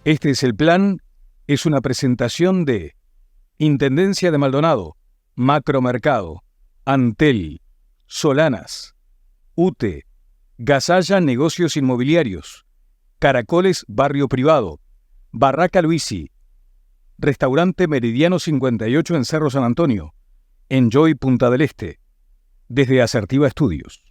Este es el plan, es una presentación de Intendencia de Maldonado, Macromercado, Antel, Solanas, UTE, Gasalla Negocios Inmobiliarios, Caracoles Barrio Privado, Barraca Luisi, Restaurante Meridiano 58 en Cerro San Antonio, Enjoy Punta del Este, desde Asertiva Estudios.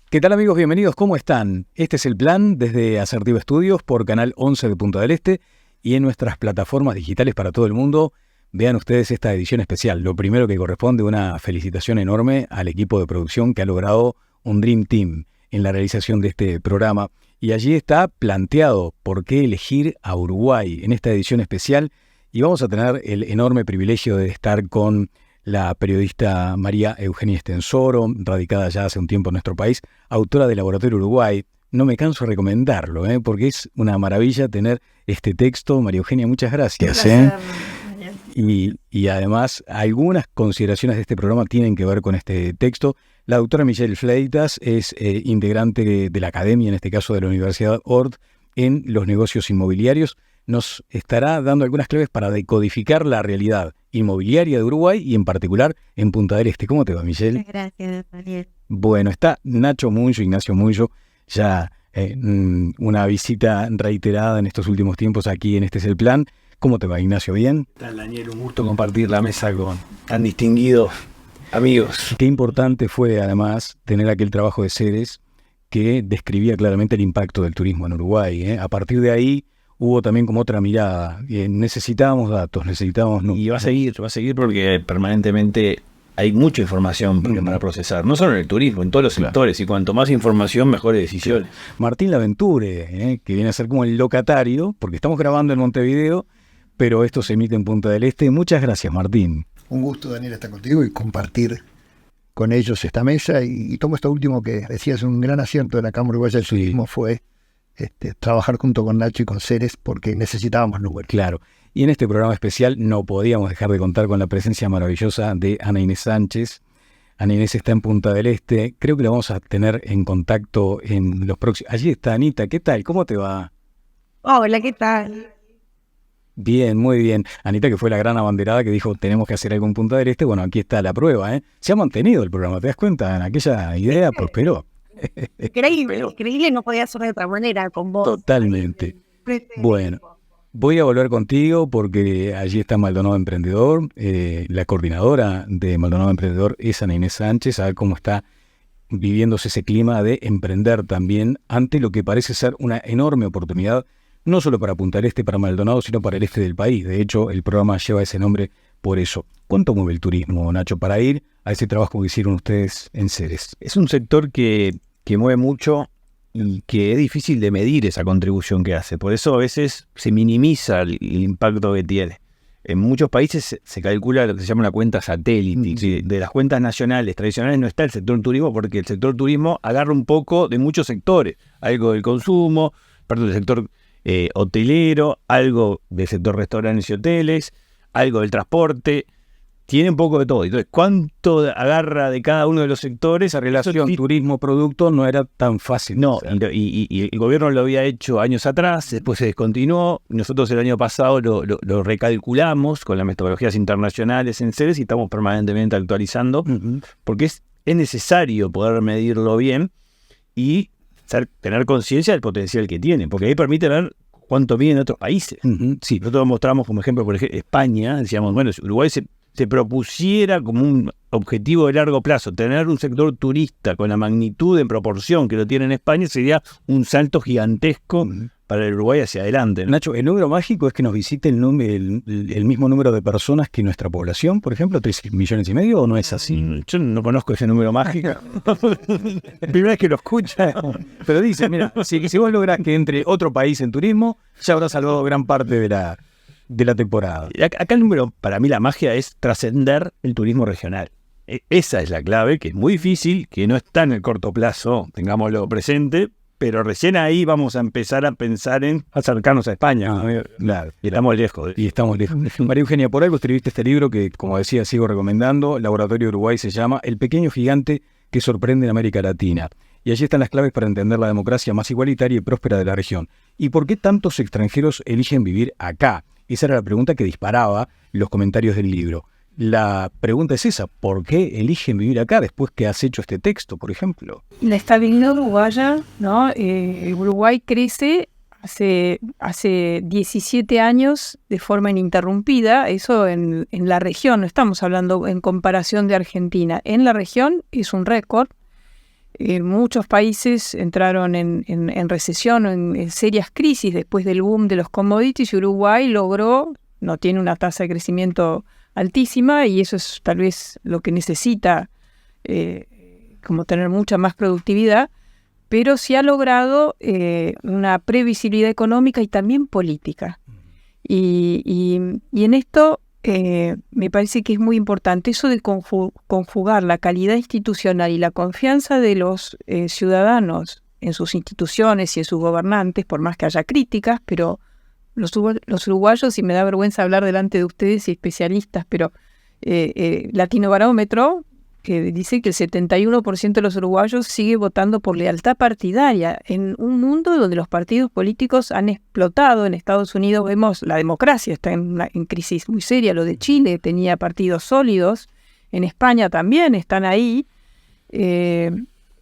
¿Qué tal, amigos? Bienvenidos, ¿cómo están? Este es el plan desde Asertiva Estudios por Canal 11 de Punta del Este y en nuestras plataformas digitales para todo el mundo. Vean ustedes esta edición especial. Lo primero que corresponde, una felicitación enorme al equipo de producción que ha logrado un Dream Team en la realización de este programa. Y allí está planteado por qué elegir a Uruguay en esta edición especial. Y vamos a tener el enorme privilegio de estar con la periodista María Eugenia Estensoro, radicada ya hace un tiempo en nuestro país, autora de Laboratorio Uruguay. No me canso de recomendarlo, porque es una maravilla tener este texto. María Eugenia, muchas gracias. Y además, algunas consideraciones de este programa tienen que ver con este texto. La doctora Michelle Fleitas es integrante de la academia, en este caso de la Universidad Ord, en los negocios inmobiliarios. Nos estará dando algunas claves para decodificar la realidad inmobiliaria de Uruguay y en particular en Punta del Este. ¿Cómo te va, Michelle? Muchas gracias, Daniel. Bueno, está Nacho Munyo, Ignacio Munyo, ya una visita reiterada en estos últimos tiempos aquí en Este es el Plan. ¿Cómo te va, Ignacio? ¿Bien? ¿Qué tal, Daniel? Un gusto compartir la mesa con tan distinguidos amigos. Qué importante fue, además, tener aquel trabajo de Ceres que describía claramente el impacto del turismo en Uruguay. A partir de ahí hubo también como otra mirada. Necesitábamos datos, necesitábamos... Y va a seguir porque permanentemente hay mucha información para procesar. No solo en el turismo, en todos los sectores. Y cuanto más información, mejores decisiones. Martín Laventure, que viene a ser como el locatario, porque estamos grabando en Montevideo, pero esto se emite en Punta del Este. Muchas gracias, Martín. Un gusto, Daniel, estar contigo y compartir con ellos esta mesa. Y tomo esto último que decías, un gran acierto de la Cámara Uruguaya del Turismo fue trabajar junto con Nacho y con Ceres porque necesitábamos números. Claro. Y en este programa especial no podíamos dejar de contar con la presencia maravillosa de Ana Inés Sánchez. Ana Inés está en Punta del Este. Creo que la vamos a tener en contacto en los próximos... Allí está Anita. ¿Qué tal? ¿Cómo te va? Hola, ¿qué tal? Bien, muy bien. Anita, que fue la gran abanderada que dijo tenemos que hacer algo en Punta del Este. Bueno, aquí está la prueba. Se ha mantenido el programa, ¿te das cuenta? Aquella idea prosperó. Increíble, no podía ser de otra manera con vos. Totalmente. Bueno, voy a volver contigo porque allí está Maldonado Emprendedor. La coordinadora de Maldonado Emprendedor es Ana Inés Sánchez. A ver cómo está viviéndose ese clima de emprender también ante lo que parece ser una enorme oportunidad, no solo para Punta del Este, para Maldonado, sino para el este del país. De hecho, el programa lleva ese nombre por eso. ¿Cuánto mueve el turismo, Nacho, para ir a ese trabajo que hicieron ustedes en Ceres? Es un sector que mueve mucho y que es difícil de medir esa contribución que hace. Por eso a veces se minimiza el impacto que tiene. En muchos países se calcula lo que se llama una cuenta satélite. ¿Sí? De las cuentas nacionales, tradicionales, no está el sector turismo porque el sector turismo agarra un poco de muchos sectores. Algo del consumo, parte del sector hotelero, algo del sector restaurantes y hoteles, algo del transporte. Tiene un poco de todo. Entonces, ¿cuánto agarra de cada uno de los sectores? Esa relación turismo-producto no era tan fácil. No, y el gobierno lo había hecho años atrás, después se descontinuó. Nosotros el año pasado lo recalculamos con las metodologías internacionales en Ceres y estamos permanentemente actualizando, porque es necesario poder medirlo bien y tener conciencia del potencial que tiene, porque ahí permite ver cuánto mide en otros países. Sí. Nosotros mostramos como ejemplo, por ejemplo, España, decíamos, bueno, si Uruguay se propusiera como un objetivo de largo plazo tener un sector turista con la magnitud en proporción que lo tiene en España, sería un salto gigantesco para el Uruguay hacia adelante, ¿no? Nacho, ¿el número mágico es que nos visite el mismo número de personas que nuestra población, por ejemplo, 3,5 millones, o no es así? Yo no conozco ese número mágico. Primera vez que lo escucha. Pero dice, mira, si vos lográs que entre otro país en turismo, ya habrás salvado gran parte de la temporada. Acá el número, para mí la magia es trascender el turismo regional. Esa es la clave, que es muy difícil, que no está en el corto plazo, tengámoslo presente, pero recién ahí vamos a empezar a pensar en acercarnos a España. Claro. Y estamos lejos. Y estamos lejos. María Eugenia, por algo escribiste este libro que, como decía, sigo recomendando. Laboratorio Uruguay se llama El pequeño gigante que sorprende en América Latina. Y allí están las claves para entender la democracia más igualitaria y próspera de la región. ¿Y por qué tantos extranjeros eligen vivir acá? Esa era la pregunta que disparaba los comentarios del libro. La pregunta es esa, ¿por qué eligen vivir acá después que has hecho este texto, por ejemplo? La estabilidad uruguaya, ¿no? Uruguay crece hace 17 años de forma ininterrumpida, eso en la región, no estamos hablando en comparación de Argentina. En la región es un récord. Muchos países entraron en recesión o en serias crisis después del boom de los commodities y Uruguay no tiene una tasa de crecimiento altísima y eso es tal vez lo que necesita, como tener mucha más productividad, pero sí ha logrado una previsibilidad económica y también política. Y en esto me parece que es muy importante eso de conjugar la calidad institucional y la confianza de los ciudadanos en sus instituciones y en sus gobernantes, por más que haya críticas, pero los uruguayos, y me da vergüenza hablar delante de ustedes y especialistas, pero Latinobarómetro, que dice que el 71% de los uruguayos sigue votando por lealtad partidaria en un mundo donde los partidos políticos han explotado. En Estados Unidos vemos la democracia está en crisis muy seria. Lo de Chile tenía partidos sólidos. En España también están ahí.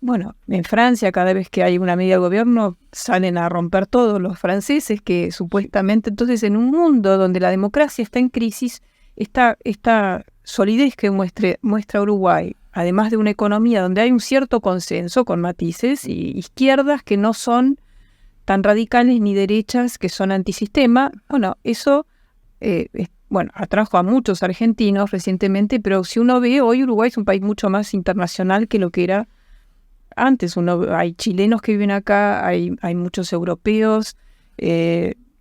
Bueno, en Francia cada vez que hay una medida de gobierno salen a romper todos los franceses que supuestamente... Entonces, en un mundo donde la democracia está en crisis, esta solidez que muestra Uruguay, además de una economía donde hay un cierto consenso con matices y izquierdas que no son tan radicales ni derechas que son antisistema, bueno, eso atrajo a muchos argentinos recientemente, pero si uno ve, hoy Uruguay es un país mucho más internacional que lo que era antes. Hay chilenos que viven acá, hay muchos europeos,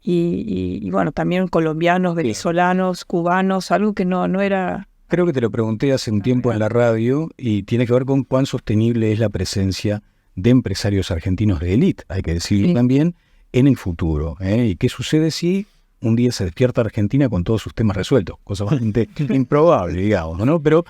y bueno, también colombianos, venezolanos, cubanos, algo que no era... Creo que te lo pregunté hace un tiempo en la radio y tiene que ver con cuán sostenible es la presencia de empresarios argentinos de élite, hay que decirlo también, en el futuro. ¿Y qué sucede si un día se despierta Argentina con todos sus temas resueltos? Cosa bastante improbable, digamos, ¿no? Pero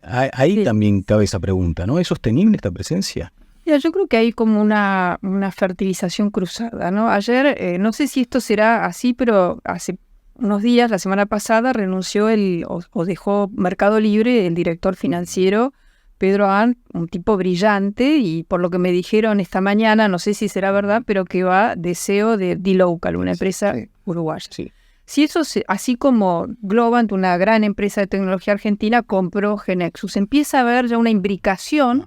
ahí también cabe esa pregunta, ¿no? ¿Es sostenible esta presencia? Yo creo que hay como una fertilización cruzada, ¿no? Ayer, no sé si esto será así, pero hace unos días, la semana pasada, renunció o dejó Mercado Libre el director financiero, Pedro Arnt, un tipo brillante, y por lo que me dijeron esta mañana, no sé si será verdad, pero que va de CEO de D-Local, una empresa uruguaya. Sí. Si eso, así como Globant, una gran empresa de tecnología argentina, compró Genexus, empieza a haber ya una imbricación,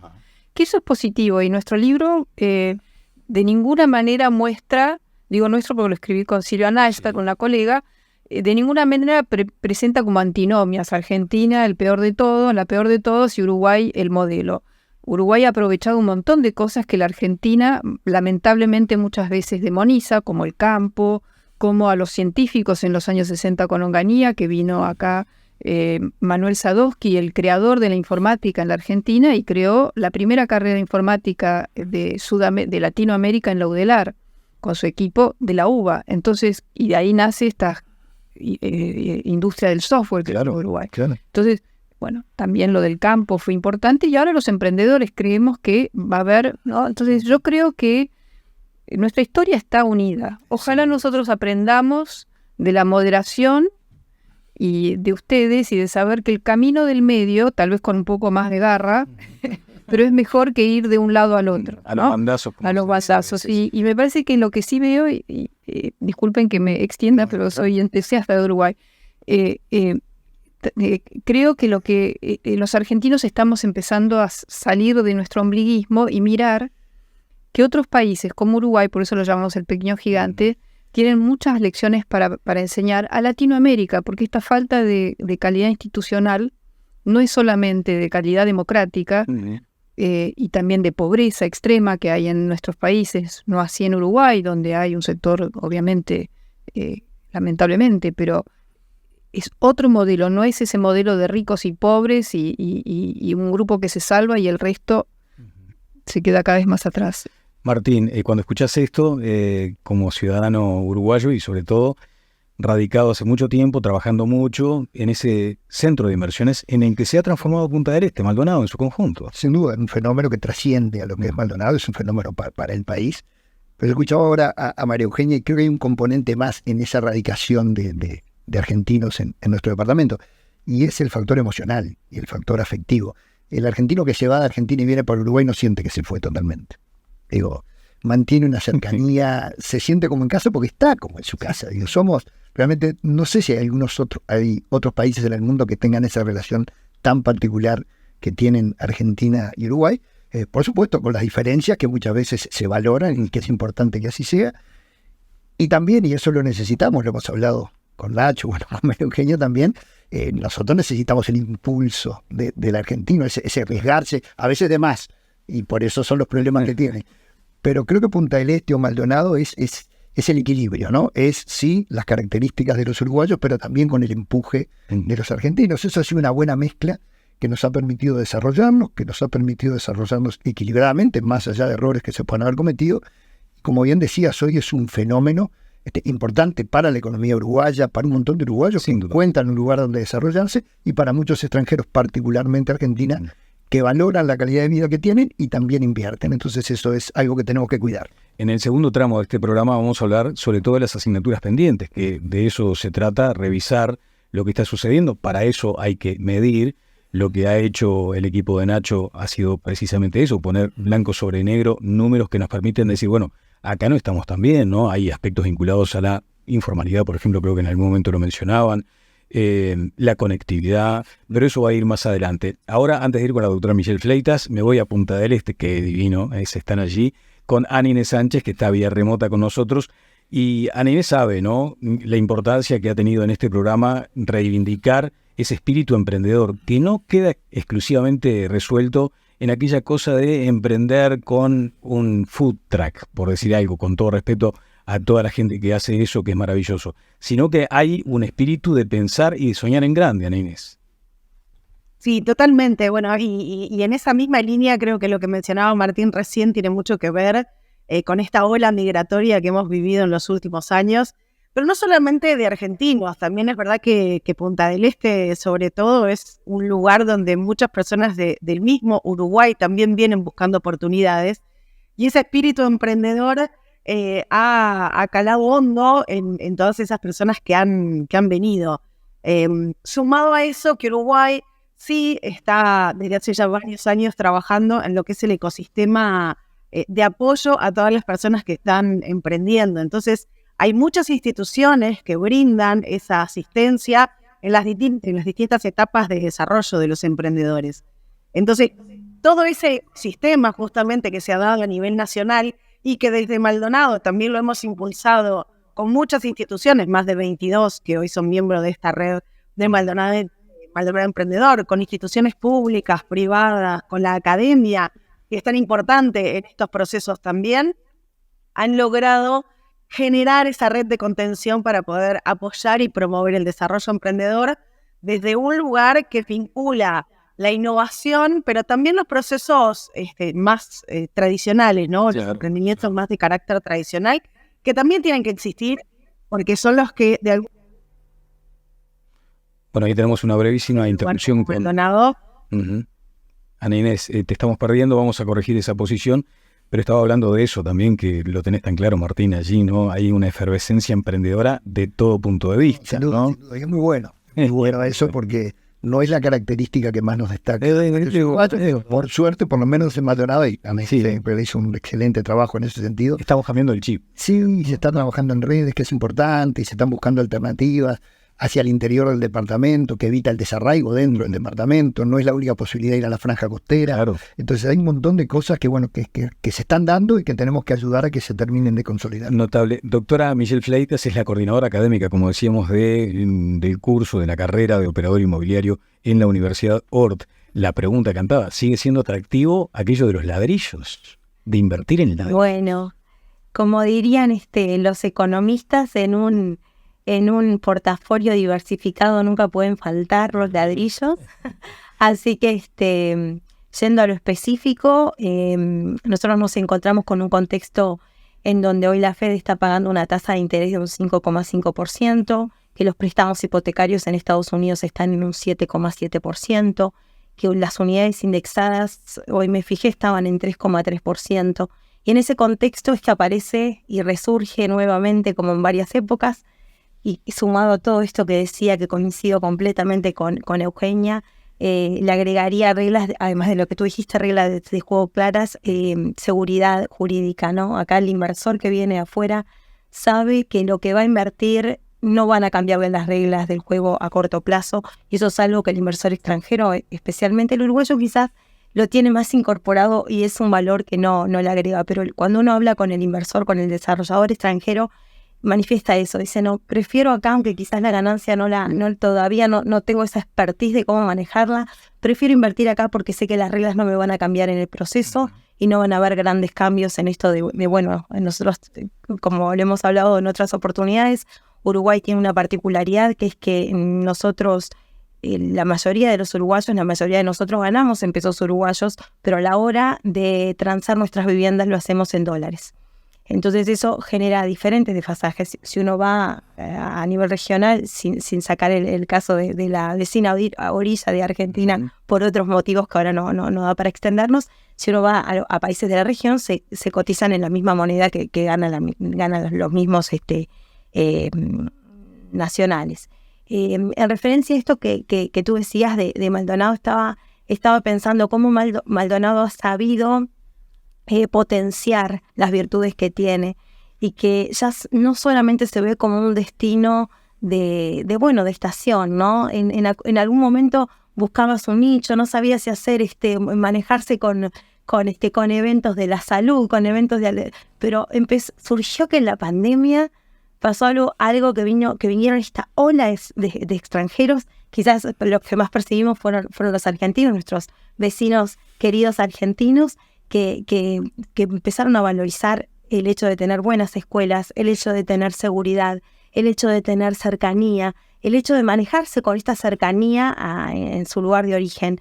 que eso es positivo, y nuestro libro de ninguna manera muestra, digo nuestro porque lo escribí con Silvia Neistat, con una colega, de ninguna manera presenta como antinomias Argentina el peor de todo, la peor de todos, y Uruguay el modelo. Uruguay ha aprovechado un montón de cosas que la Argentina lamentablemente muchas veces demoniza, como el campo, como a los científicos en los años 60 con Onganía, que vino acá Manuel Sadowski, el creador de la informática en la Argentina, y creó la primera carrera de informática de Latinoamérica en la UDELAR, con su equipo de la UBA. Entonces, y de ahí nace esta industria del software que tiene Uruguay. Claro. Entonces, bueno, también lo del campo fue importante, y ahora los emprendedores creemos que va a haber, ¿no? Entonces, yo creo que nuestra historia está unida. Ojalá nosotros aprendamos de la moderación y de ustedes y de saber que el camino del medio, tal vez con un poco más de garra, pero es mejor que ir de un lado al otro, a ¿no? Los bandazos. A los bandazos. Y me parece que lo que sí veo, y disculpen que me extienda, pero soy entusiasta de Uruguay, creo que lo que los argentinos estamos empezando a salir de nuestro ombliguismo y mirar que otros países como Uruguay, por eso lo llamamos el pequeño gigante, tienen muchas lecciones para enseñar a Latinoamérica, porque esta falta de calidad institucional no es solamente de calidad democrática, y también de pobreza extrema que hay en nuestros países, no así en Uruguay, donde hay un sector, obviamente, lamentablemente, pero es otro modelo, no es ese modelo de ricos y pobres y un grupo que se salva y el resto se queda cada vez más atrás. Martín, cuando escuchás esto, como ciudadano uruguayo y sobre todo radicado hace mucho tiempo, trabajando mucho en ese centro de inversiones en el que se ha transformado Punta del Este, Maldonado en su conjunto. Sin duda, un fenómeno que trasciende a lo que es Maldonado, es un fenómeno para el país, Pero escuchaba ahora a María Eugenia y creo que hay un componente más en esa radicación de argentinos en nuestro departamento, y es el factor emocional y el factor afectivo. El argentino que se va de Argentina y viene para Uruguay no siente que se fue totalmente. Digo, mantiene una cercanía, se siente como en casa porque está como en su casa. Digo, somos, realmente, no sé si hay otros países en el mundo que tengan esa relación tan particular que tienen Argentina y Uruguay. Por supuesto, con las diferencias que muchas veces se valoran y que es importante que así sea. Y también, y eso lo necesitamos, lo hemos hablado con Nacho, bueno, con María Eugenia también, nosotros necesitamos el impulso del argentino, ese arriesgarse, a veces de más, y por eso son los problemas que tiene. Pero creo que Punta del Este o Maldonado es el equilibrio, ¿no? Es, sí, las características de los uruguayos, pero también con el empuje de los argentinos. Eso ha sido una buena mezcla que nos ha permitido desarrollarnos, equilibradamente, más allá de errores que se puedan haber cometido. Como bien decías, hoy es un fenómeno importante para la economía uruguaya, para un montón de uruguayos que encuentran un lugar donde desarrollarse, y para muchos extranjeros, particularmente Argentina, que valoran la calidad de vida que tienen y también invierten. Entonces eso es algo que tenemos que cuidar. En el segundo tramo de este programa vamos a hablar sobre todo de las asignaturas pendientes, que de eso se trata, revisar lo que está sucediendo. Para eso hay que medir. Lo que ha hecho el equipo de Nacho ha sido precisamente eso, poner blanco sobre negro números que nos permiten decir, bueno, acá no estamos tan bien, ¿no? Hay aspectos vinculados a la informalidad, por ejemplo, creo que en algún momento lo mencionaban, la conectividad, pero eso va a ir más adelante. Ahora, antes de ir con la doctora Michelle Fleitas, me voy a Punta del Este, que divino, están allí, con Ana Inés Sánchez, que está vía remota con nosotros. Y Ana Inés sabe, ¿no?, la importancia que ha tenido en este programa reivindicar ese espíritu emprendedor, que no queda exclusivamente resuelto en aquella cosa de emprender con un food truck, por decir algo, con todo respeto a toda la gente que hace eso, que es maravilloso, sino que hay un espíritu de pensar y de soñar en grande, Ana Inés. Sí, totalmente. Bueno, y en esa misma línea creo que lo que mencionaba Martín recién tiene mucho que ver con esta ola migratoria que hemos vivido en los últimos años, pero no solamente de argentinos, también es verdad que Punta del Este, sobre todo, es un lugar donde muchas personas del mismo Uruguay también vienen buscando oportunidades, y ese espíritu emprendedor ha calado hondo en todas esas personas que han venido. Sumado a eso, que Uruguay sí está desde hace ya varios años trabajando en lo que es el ecosistema de apoyo a todas las personas que están emprendiendo. Entonces, hay muchas instituciones que brindan esa asistencia en las distintas etapas de desarrollo de los emprendedores. Entonces, todo ese sistema justamente que se ha dado a nivel nacional y que desde Maldonado también lo hemos impulsado con muchas instituciones, más de 22 que hoy son miembros de esta red de Maldonado Emprendedor, con instituciones públicas, privadas, con la academia, que es tan importante en estos procesos también, han logrado generar esa red de contención para poder apoyar y promover el desarrollo emprendedor desde un lugar que vincula la innovación, pero también los procesos más tradicionales, ¿no? Los emprendimientos más de carácter tradicional, que también tienen que existir, porque son los que de algún... Bueno, ahí tenemos una brevísima interrupción con... Ana Inés, te estamos perdiendo, vamos a corregir esa posición. Pero estaba hablando de eso también, que lo tenés tan claro, Martín, allí, ¿no? Hay una efervescencia emprendedora de todo punto de vista, sin duda, ¿no? Sin duda. Y es muy bueno eso, porque no es la característica que más nos destaca. Por suerte, por lo menos en Maldonado, y a mí siempre hizo un excelente trabajo en ese sentido. Estamos cambiando el chip. Sí, se está trabajando en redes, que es importante, y se están buscando alternativas hacia el interior del departamento, que evita el desarraigo dentro del departamento. No es la única posibilidad de ir a la franja costera. Claro. Entonces hay un montón de cosas que se están dando y que tenemos que ayudar a que se terminen de consolidar. Notable. Doctora Michelle Fleitas es la coordinadora académica, como decíamos, del curso de la carrera de operador inmobiliario en la Universidad Ort. La pregunta cantada, ¿sigue siendo atractivo aquello de los ladrillos? De invertir en ladrillos. Bueno, como dirían los economistas, en un portafolio diversificado nunca pueden faltar los ladrillos. Así que, yendo a lo específico, nosotros nos encontramos con un contexto en donde hoy la Fed está pagando una tasa de interés de un 5,5%, que los préstamos hipotecarios en Estados Unidos están en un 7,7%, que las unidades indexadas, hoy me fijé, estaban en 3,3%, Y en ese contexto es que aparece y resurge nuevamente como en varias épocas, y sumado a todo esto que decía, que coincido completamente con Eugenia, le agregaría reglas, además de lo que tú dijiste, reglas de juego claras, seguridad jurídica, ¿no? Acá el inversor que viene de afuera sabe que lo que va a invertir no van a cambiarle las reglas del juego a corto plazo, y eso es algo que el inversor extranjero, especialmente el uruguayo, quizás lo tiene más incorporado y es un valor que no le agrega. Pero cuando uno habla con el inversor, con el desarrollador extranjero, manifiesta eso, dice, no, prefiero acá, aunque quizás la ganancia todavía no tengo esa expertise de cómo manejarla, prefiero invertir acá porque sé que las reglas no me van a cambiar en el proceso y no van a haber grandes cambios en esto de bueno, nosotros, como le hemos hablado en otras oportunidades, Uruguay tiene una particularidad, que es que nosotros, la mayoría de los uruguayos, la mayoría de nosotros ganamos en pesos uruguayos, pero a la hora de transar nuestras viviendas lo hacemos en dólares. Entonces eso genera diferentes desfasajes. Si uno va a nivel regional, sin sacar el caso de la vecina orilla de Argentina, por otros motivos que ahora no da para extendernos, si uno va a países de la región, se cotizan en la misma moneda que ganan los mismos nacionales. En referencia a esto que tú decías de Maldonado, estaba pensando cómo Maldonado ha sabido potenciar las virtudes que tiene, y que ya no solamente se ve como un destino de estación, ¿no? En algún momento buscaba su nicho, no sabía si hacer manejarse con eventos de la salud, con eventos pero surgió que en la pandemia pasó algo que vinieron esta ola de extranjeros. Quizás los que más percibimos fueron los argentinos, nuestros vecinos queridos argentinos, que empezaron a valorizar el hecho de tener buenas escuelas, el hecho de tener seguridad, el hecho de tener cercanía, el hecho de manejarse con esta cercanía en su lugar de origen,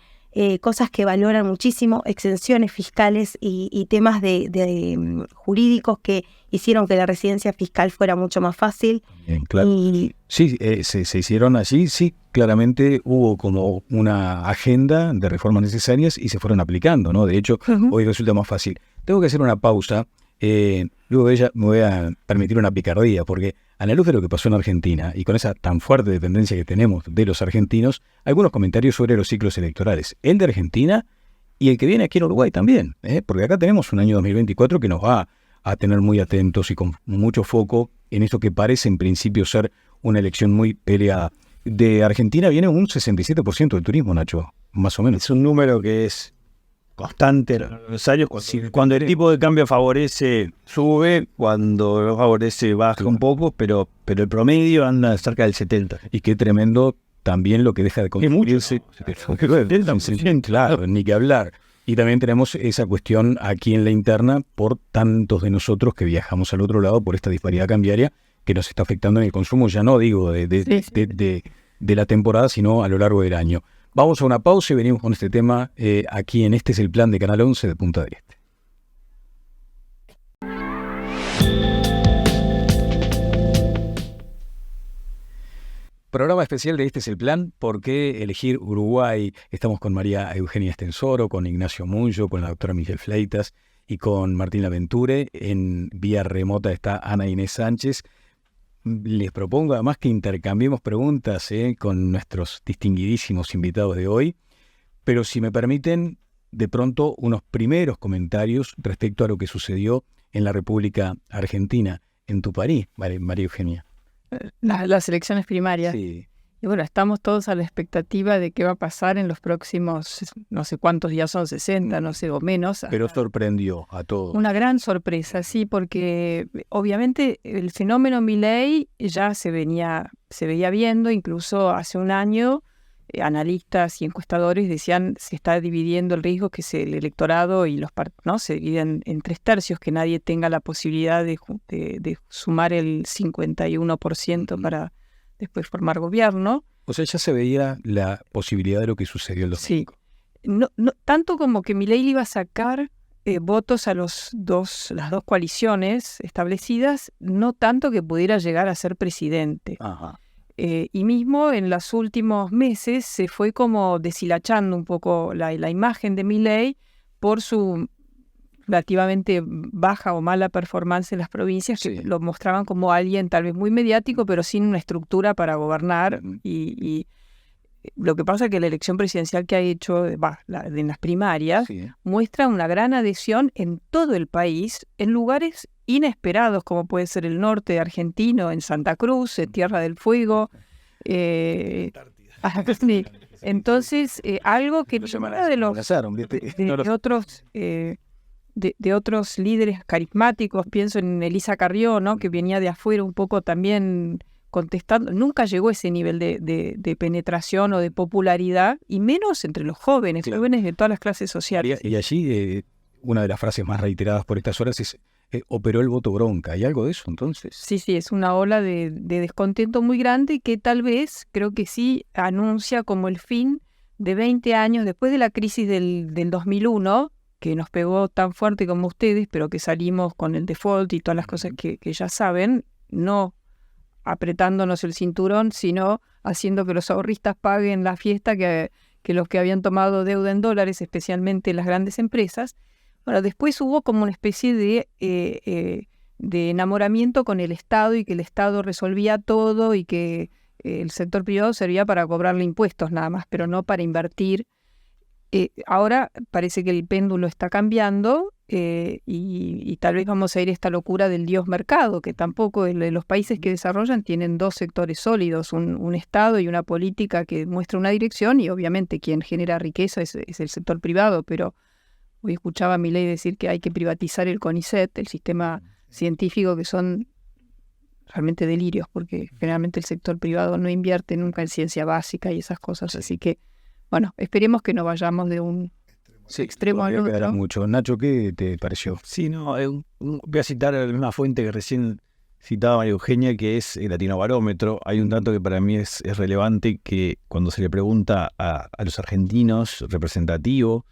cosas que valoran muchísimo, exenciones fiscales y temas de jurídicos que hicieron que la residencia fiscal fuera mucho más fácil. Bien, claro. Sí, se hicieron allí, sí, claramente hubo como una agenda de reformas necesarias y se fueron aplicando, ¿no? De hecho, hoy resulta más fácil. Tengo que hacer una pausa, luego de ella me voy a permitir una picardía, porque a la luz de lo que pasó en Argentina y con esa tan fuerte dependencia que tenemos de los argentinos, algunos comentarios sobre los ciclos electorales, el de Argentina y el que viene aquí en Uruguay también, porque acá tenemos un año 2024 que nos va a tener muy atentos y con mucho foco en esto que parece en principio ser una elección muy peleada. De Argentina viene un 67% del turismo, Nacho, más o menos. Es un número que es constante en los años. Cuando el tipo de cambio favorece, sube, cuando no favorece, baja un poco, pero el promedio anda cerca del 70%. Y qué tremendo también lo que deja de construirse. Claro, ni que hablar. Y también tenemos esa cuestión aquí en la interna por tantos de nosotros que viajamos al otro lado por esta disparidad cambiaria que nos está afectando en el consumo, ya no digo de la temporada, sino a lo largo del año. Vamos a una pausa y venimos con este tema aquí en Este es el Plan de Canal 11 de Punta del Este. Programa especial de Este es el Plan. ¿Por qué elegir Uruguay? Estamos con María Eugenia Estensoro, con Ignacio Munyo, con la doctora Miguel Fleitas y con Martín Laventure. En vía remota está Ana Inés Sánchez. Les propongo además que intercambiemos preguntas con nuestros distinguidísimos invitados de hoy. Pero si me permiten, de pronto unos primeros comentarios respecto a lo que sucedió en la República Argentina, en tu país, María Eugenia. Las elecciones primarias. Sí. Y bueno, estamos todos a la expectativa de qué va a pasar en los próximos, no sé cuántos días son, 60, no sé, o menos. Pero sorprendió a todos. Una gran sorpresa, sí, porque obviamente el fenómeno Milei ya se veía viendo, incluso hace un año analistas y encuestadores decían se está dividiendo el riesgo, que el electorado y los partidos, ¿no?, se dividen en 3/3, que nadie tenga la posibilidad de sumar el 51% para después formar gobierno. O sea, ya se veía la posibilidad de lo que sucedió el domingo. Sí. No, tanto como que Milei le iba a sacar votos a las dos coaliciones establecidas, no tanto que pudiera llegar a ser presidente. Ajá. Y mismo en los últimos meses se fue como deshilachando un poco la imagen de Milei por su relativamente baja o mala performance en las provincias, que Sí. lo mostraban como alguien tal vez muy mediático, pero sin una estructura para gobernar. Ujú. Y lo que pasa es que la elección presidencial que ha hecho, en las primarias, Sí. muestra una gran adhesión en todo el país, en lugares inesperados, como puede ser el norte argentino, en Santa Cruz, en Tierra del Fuego. Sí. Entonces, algo que ninguna de los de otros líderes carismáticos, pienso en Elisa Carrió, ¿no? Que venía de afuera un poco también contestando, nunca llegó a ese nivel de penetración o de popularidad, y menos entre los jóvenes, Claro. jóvenes de todas las clases sociales. Y allí una de las frases más reiteradas por estas horas es operó el voto bronca. ¿Hay algo de eso entonces? Sí, es una ola de descontento muy grande que tal vez, creo que sí, anuncia como el fin de 20 años después de la crisis del 2001, que nos pegó tan fuerte como ustedes, pero que salimos con el default y todas las cosas que ya saben, no apretándonos el cinturón, sino haciendo que los ahorristas paguen la fiesta que los que habían tomado deuda en dólares, especialmente las grandes empresas. Bueno, después hubo como una especie de enamoramiento con el Estado, y que el Estado resolvía todo, y que el sector privado servía para cobrarle impuestos nada más, pero no para invertir. Ahora parece que el péndulo está cambiando, y tal vez vamos a ir a esta locura del Dios mercado, que tampoco los países que desarrollan tienen dos sectores sólidos, un Estado y una política que muestra una dirección, y obviamente quien genera riqueza es el sector privado, pero hoy escuchaba a Milei decir que hay que privatizar el CONICET, el sistema científico, que son realmente delirios, porque generalmente el sector privado no invierte nunca en ciencia básica y esas cosas, así que, bueno, esperemos que no vayamos de un extremo al Todavía quedará otro. mucho. Nacho, ¿qué te pareció? Sí, no, voy a citar la misma fuente que recién citaba María Eugenia, que es el Latinobarómetro. Hay un dato que para mí es relevante, que cuando se le pregunta a los argentinos representativos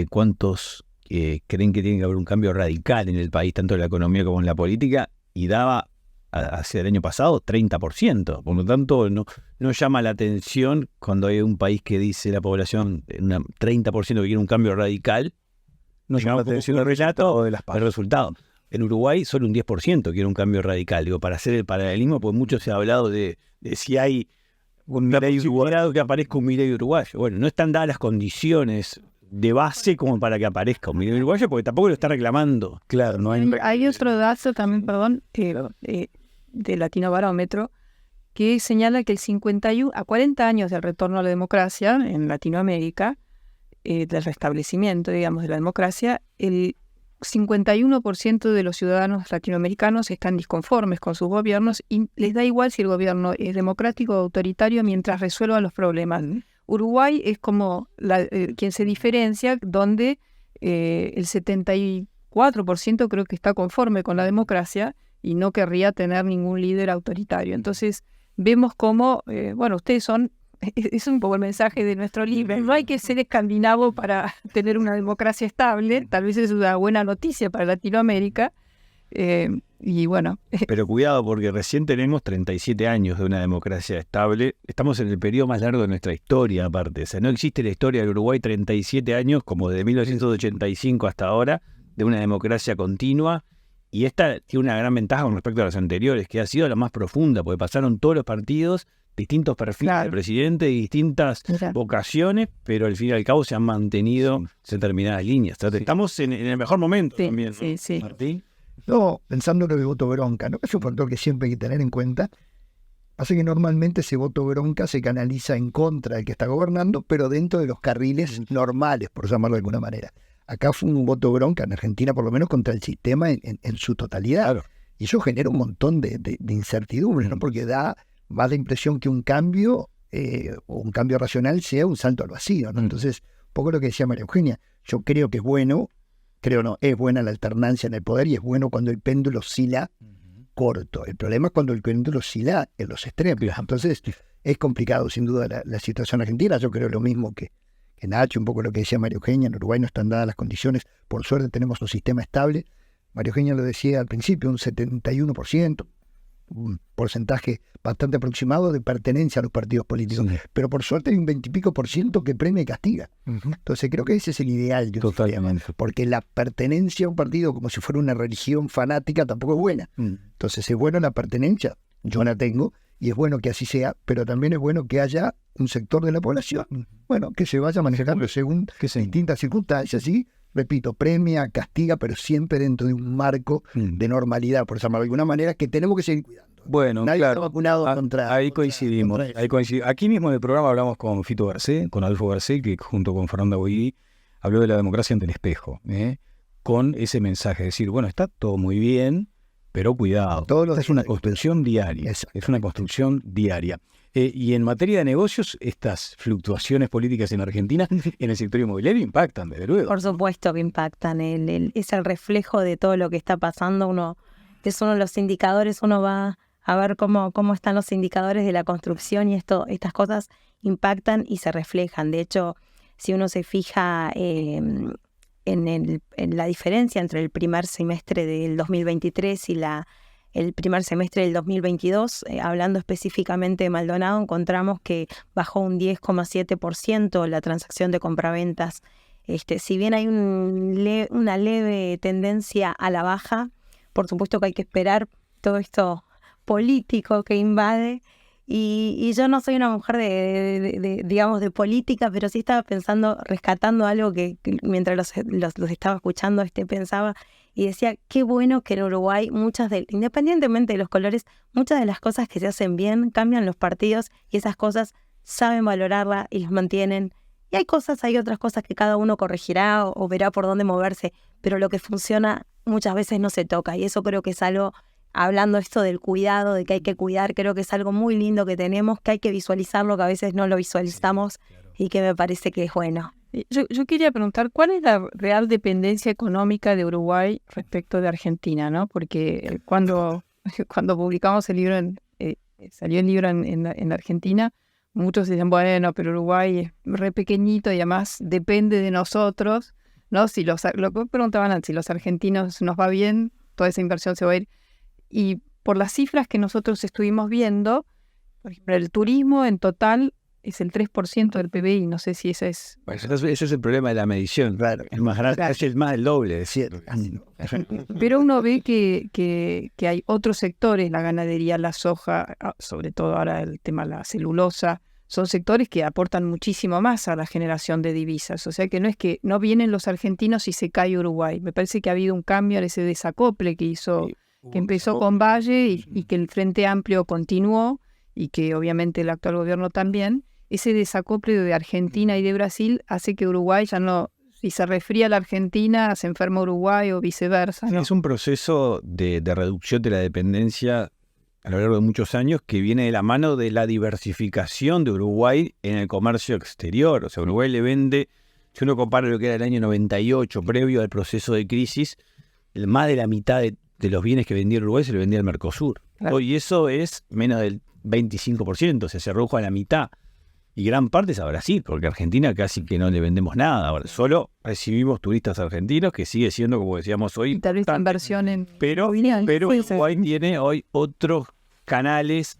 cuántos creen que tiene que haber un cambio radical en el país, tanto en la economía como en la política, y daba hacia el año pasado 30%. Por lo tanto, no llama la atención cuando hay un país que dice la población 30% que quiere un cambio radical. No llama la atención el relato o de las el resultado. En Uruguay solo un 10% quiere un cambio radical. Digo, para hacer el paralelismo, pues mucho se ha hablado de si hay una posibilidad que aparezca un Milei uruguayo. Bueno, no están dadas las condiciones de base como para que aparezca un Milei uruguayo, porque tampoco lo está reclamando. Claro, no hay... Hay otro dato también, perdón, de Latinobarómetro, que señala que a 40 años del retorno a la democracia en Latinoamérica, del restablecimiento, digamos, de la democracia, el 51% de los ciudadanos latinoamericanos están disconformes con sus gobiernos, y les da igual si el gobierno es democrático o autoritario mientras resuelva los problemas. Uruguay es como quien se diferencia, donde el 74% creo que está conforme con la democracia y no querría tener ningún líder autoritario. Entonces vemos cómo, bueno, ustedes son, es un poco el mensaje de nuestro libro, no hay que ser escandinavo para tener una democracia estable, tal vez es una buena noticia para Latinoamérica, y bueno. Pero cuidado, porque recién tenemos 37 años de una democracia estable. Estamos en el periodo más largo de nuestra historia, aparte. O sea, no existe la historia del Uruguay 37 años, como desde 1985 hasta ahora, de una democracia continua. Y esta tiene una gran ventaja con respecto a las anteriores, que ha sido la más profunda, porque pasaron todos los partidos, distintos perfiles de presidente, distintas vocaciones, pero al fin y al cabo se han mantenido determinadas líneas. O sea, estamos en el mejor momento también, ¿no? Sí. Martín. No, pensando en lo de voto bronca, ¿no? Es un factor que siempre hay que tener en cuenta. Pasa que normalmente ese voto bronca se canaliza en contra del que está gobernando, pero dentro de los carriles normales, por llamarlo de alguna manera. Acá fue un voto bronca, en Argentina por lo menos, contra el sistema en su totalidad. Claro. Y eso genera un montón de incertidumbre, ¿no? Porque da más la impresión que un cambio o un cambio racional sea un salto al vacío, ¿no? Entonces, un poco lo que decía María Eugenia, yo creo que es bueno, es buena la alternancia en el poder, y es bueno cuando el péndulo oscila corto. El problema es cuando el péndulo oscila en los extremos. Entonces, es complicado sin duda la situación argentina. Yo creo lo mismo que Nacho, un poco lo que decía María Eugenia. En Uruguay no están dadas las condiciones. Por suerte tenemos un sistema estable. María Eugenia lo decía al principio, un 71%. un porcentaje bastante aproximado de pertenencia a los partidos políticos. Sí. Pero por suerte hay un 20 y pico % que premia y castiga. Entonces creo que ese es el ideal de un Totalmente. sistema, porque la pertenencia a un partido como si fuera una religión fanática tampoco es buena. Entonces es bueno la pertenencia, yo la tengo, y es bueno que así sea, pero también es bueno que haya un sector de la población, bueno, que se vaya manejando según Que sí. distintas circunstancias, ¿sí? Repito, premia, castiga, pero siempre dentro de un marco de normalidad, por llamarlo de alguna manera, que tenemos que seguir cuidando. Bueno, Nadie está claro. vacunado Ah, contra... ahí contra- coincidimos. contra eso. Ahí coincidimos. Aquí mismo en el programa hablamos con Fito Garcés, con Adolfo Garcés, que junto con Fernanda Boigui habló de la democracia ante el espejo, con ese mensaje, decir, bueno, está todo muy bien, pero cuidado. Todos los Es una días. construcción diaria. Exactamente. Es una construcción diaria. Y en materia de negocios, estas fluctuaciones políticas en Argentina, en el sector inmobiliario, impactan, desde luego. Por supuesto que impactan, es el reflejo de todo lo que está pasando. Es uno de los indicadores, uno va a ver cómo están los indicadores de la construcción y estas cosas impactan y se reflejan. De hecho, si uno se fija en la diferencia entre el primer semestre del 2023 y el primer semestre del 2022, hablando específicamente de Maldonado, encontramos que bajó un 10,7% la transacción de compraventas. Si bien hay una leve tendencia a la baja, por supuesto que hay que esperar todo esto político que invade. Y yo no soy una mujer de política, pero sí estaba pensando, rescatando algo que mientras los estaba escuchando, pensaba y decía, qué bueno que en Uruguay, independientemente de los colores, muchas de las cosas que se hacen bien, cambian los partidos y esas cosas saben valorarla y las mantienen. Y hay otras cosas que cada uno corregirá o verá por dónde moverse, pero lo que funciona muchas veces no se toca, y eso creo que es algo, hablando esto del cuidado, de que hay que cuidar, creo que es algo muy lindo que tenemos, que hay que visualizarlo, que a veces no lo visualizamos y que me parece que es bueno. Yo quería preguntar, ¿cuál es la real dependencia económica de Uruguay respecto de Argentina, ¿no? Porque cuando publicamos el libro, salió el libro en Argentina, muchos dicen, bueno, pero Uruguay es re pequeñito y además depende de nosotros, ¿no? Lo que preguntaban antes, si los argentinos nos va bien, toda esa inversión se va a ir. Y por las cifras que nosotros estuvimos viendo, por ejemplo, el turismo en total es el 3% del PBI, no sé si esa es... Bueno, eso es el problema de la medición. Claro. Es más grande, es más del doble. Es cierto. Pero uno ve que hay otros sectores, la ganadería, la soja, sobre todo ahora el tema de la celulosa, son sectores que aportan muchísimo más a la generación de divisas. O sea que no es que no vienen los argentinos y se cae Uruguay. Me parece que ha habido un cambio en ese desacople que empezó con Valle y que el Frente Amplio continuó y que obviamente el actual gobierno también. Ese desacople de Argentina y de Brasil hace que Uruguay ya no, si se resfría la Argentina, se enferma Uruguay o viceversa, ¿no? Es un proceso de reducción de la dependencia a lo largo de muchos años que viene de la mano de la diversificación de Uruguay en el comercio exterior. O sea, Uruguay le vende, si uno compara lo que era el año 98, previo al proceso de crisis, más de la mitad de los bienes que vendía Uruguay se le vendía al Mercosur. Claro. Y eso es menos del 25%, o sea, se redujo a la mitad. Y gran parte es a Brasil, porque a Argentina casi que no le vendemos nada. Ahora, solo recibimos turistas argentinos, que sigue siendo, como decíamos hoy, Y tal vez importante. inversión en... Pero Uruguay tiene hoy otros canales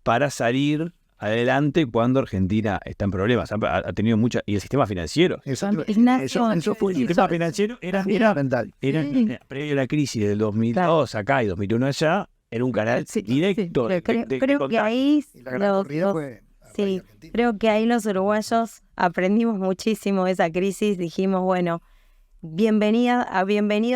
para salir adelante cuando Argentina está en problemas. Ha tenido mucha... Y el sistema financiero. Ignacio, Eso fue El sistema financiero era fundamental. previo a la crisis del 2002 acá y 2001 allá, era un canal Sí, directo. sí. Creo que ahí Y la gran corrida fue a sí, raíz de Argentina. creo que ahí los uruguayos aprendimos muchísimo de esa crisis. Dijimos, bueno, bienvenido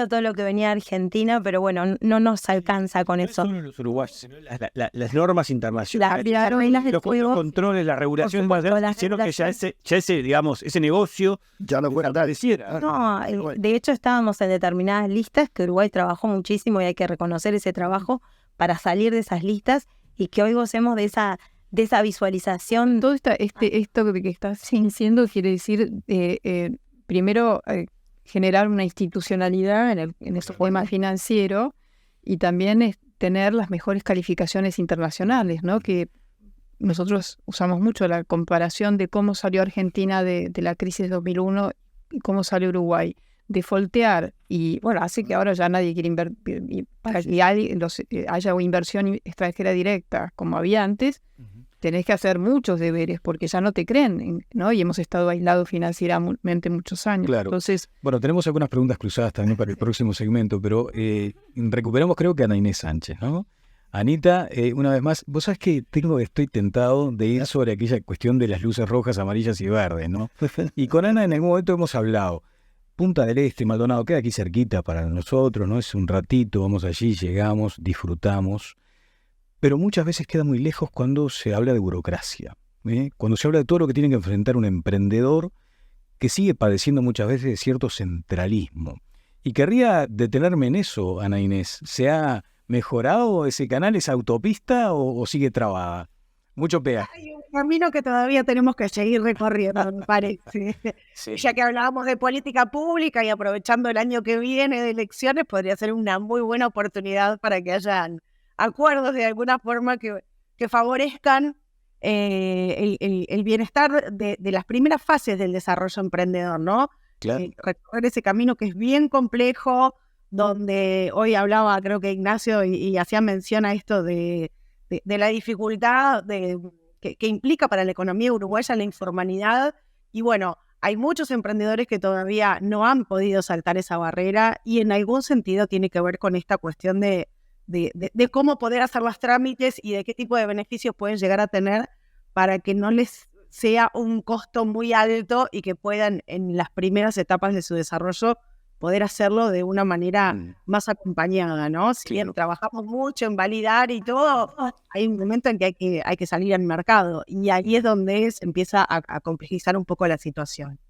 todo lo que venía de Argentina, pero bueno, no nos alcanza con No es eso. solo los uruguayos, sino las normas internacionales. Las reglas del los juego. controles, la regulación, Por supuesto, las hicieron que ya regulaciones. digamos, ese negocio Ya no fue andar. desapareciera. No, de hecho estábamos en determinadas listas que Uruguay trabajó muchísimo y hay que reconocer ese trabajo para salir de esas listas y que hoy gocemos de esa visualización. Todo esto que estás diciendo quiere decir, primero, generar una institucionalidad en el sistema financiero y también tener las mejores calificaciones internacionales, ¿no? Que nosotros usamos mucho la comparación de cómo salió Argentina de la crisis de 2001 y cómo salió Uruguay. defaultear y bueno, hace que ahora ya nadie quiere invertir, y para que haya una inversión extranjera directa como había antes, tenés que hacer muchos deberes porque ya no te creen, ¿no? Y hemos estado aislados financieramente muchos años. Claro. Entonces, Bueno, tenemos algunas preguntas cruzadas también para el próximo segmento, pero recuperamos creo que a Ana Inés Sánchez, ¿no? Anita, una vez más, vos sabés que estoy tentado de ir sobre aquella cuestión de las luces rojas, amarillas y verdes, ¿no? Y con Ana en algún momento hemos hablado, Punta del Este, Maldonado, queda aquí cerquita para nosotros, ¿no? Es un ratito, vamos allí, llegamos, disfrutamos, pero muchas veces queda muy lejos cuando se habla de burocracia, ¿eh? Cuando se habla de todo lo que tiene que enfrentar un emprendedor que sigue padeciendo muchas veces de cierto centralismo. Y querría detenerme en eso, Ana Inés. ¿Se ha mejorado ese canal, esa autopista, o sigue trabada? Mucho peaje. Hay un camino que todavía tenemos que seguir recorriendo, me parece. Sí. Ya que hablábamos de política pública y aprovechando el año que viene de elecciones, podría ser una muy buena oportunidad para que hayan acuerdos de alguna forma que favorezcan el bienestar de las primeras fases del desarrollo emprendedor, ¿no? Claro. Recorrer ese camino que es bien complejo, donde hoy hablaba, creo que Ignacio, y hacía mención a esto de la dificultad que implica para la economía uruguaya la informalidad. Y bueno, hay muchos emprendedores que todavía no han podido saltar esa barrera y en algún sentido tiene que ver con esta cuestión de cómo poder hacer los trámites y de qué tipo de beneficios pueden llegar a tener para que no les sea un costo muy alto y que puedan en las primeras etapas de su desarrollo poder hacerlo de una manera más acompañada, ¿no? Si bien trabajamos mucho en validar y todo, hay un momento en que hay que salir al mercado y ahí es donde empieza a complejizar un poco la situación.